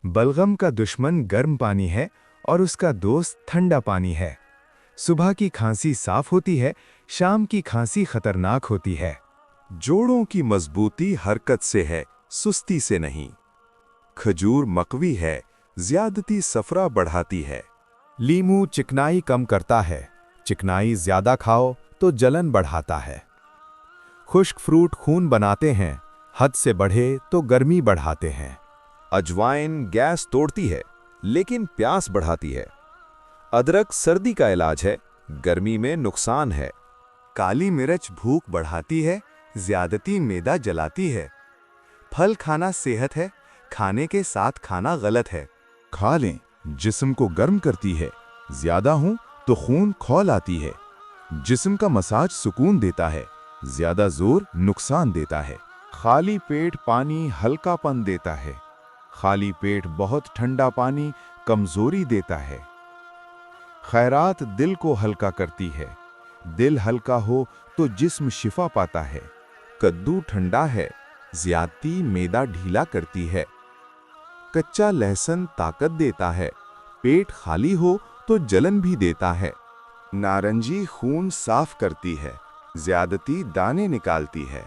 बलगम का दुश्मन गर्म पानी है और उसका दोस्त ठंडा पानी है। सुबह की खांसी साफ होती है, शाम की खांसी खतरनाक होती है। जोड़ों की मजबूती हरकत से है, सुस्ती से नहीं। खजूर मकवी है, ज्यादती सफरा बढ़ाती है। लीमू चिकनाई कम करता है, चिकनाई ज्यादा खाओ तो जलन बढ़ाता है। खुश्क फ्रूट खून बनाते हैं, हद से बढ़े तो गर्मी बढ़ाते हैं। अजवाइन गैस तोड़ती है, लेकिन प्यास बढ़ाती है। अदरक सर्दी का इलाज है, गर्मी में नुकसान है। काली मिर्च भूख बढ़ाती है, ज्यादती मैदा जलाती है। फल खाना सेहत है, खाने के साथ खाना गलत है। खा लें, जिस्म को गर्म करती है, ज्यादा हो तो खून खौल आती है। जिस्म का मसाज सुकून देता है, ज्यादा जोर नुकसान देता है। खाली पेट पानी हल्कापन देता है, खाली पेट बहुत ठंडा पानी कमजोरी देता है। खैरात दिल को हल्का करती है, दिल हल्का हो तो जिस्म शिफा पाता है। कद्दू ठंडा है, ज्यादती मैदा ढीला करती है। कच्चा लहसुन ताकत देता है, पेट खाली हो तो जलन भी देता है। नारंगी खून साफ करती है, ज्यादती दाने निकालती है।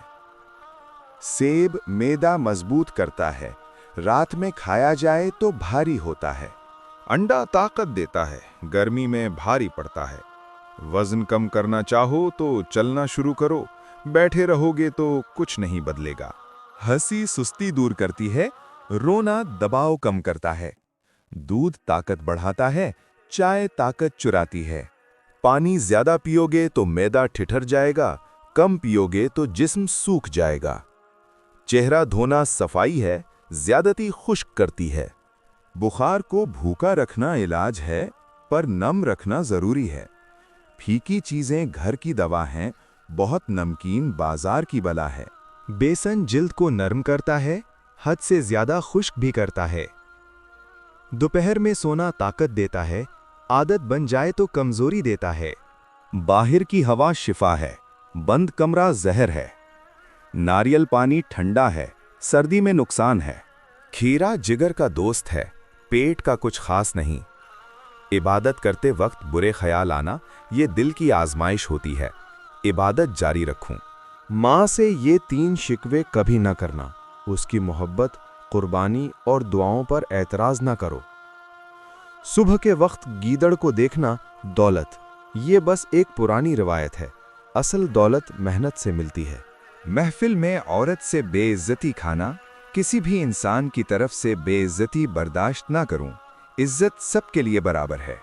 सेब मैदा मजबूत करता है, रात में खाया जाए तो भारी होता है। अंडा ताकत देता है, गर्मी में भारी पड़ता है। वजन कम करना चाहो तो चलना शुरू करो, बैठे रहोगे तो कुछ नहीं बदलेगा। हंसी सुस्ती दूर करती है, रोना दबाव कम करता है। दूध ताकत बढ़ाता है, चाय ताकत चुराती है। पानी ज्यादा पियोगे तो मैदा ठिठर जाएगा, कम पियोगे तो जिस्म सूख जाएगा। चेहरा धोना सफाई है, ज्यादती खुश्क करती है। बुखार को भूखा रखना इलाज है, पर नम रखना जरूरी है। फीकी चीजें घर की दवा हैं, बहुत नमकीन बाजार की बला है। बेसन जिल्द को नरम करता है, हद से ज्यादा खुश्क भी करता है। दोपहर में सोना ताकत देता है, आदत बन जाए तो कमजोरी देता है। बाहर की हवा शिफा है, बंद कमरा जहर है। नारियल पानी ठंडा है, सर्दी में नुकसान है। खीरा जिगर का दोस्त है, पेट का कुछ खास नहीं। इबादत करते वक्त बुरे ख्याल आना ये दिल की आजमाइश होती है, इबादत जारी रखूं। माँ से ये 3 शिकवे कभी न करना, उसकी मोहब्बत, कुर्बानी और दुआओं पर एतराज न करो। सुबह के वक्त गीदड़ को देखना दौलत, ये बस एक पुरानी रिवायत है, असल दौलत मेहनत से मिलती है। महफिल में औरत से बेइज्जती खाना, किसी भी इंसान की तरफ से बेइज्जती बर्दाश्त ना करूं। इज्जत सबके लिए बराबर है।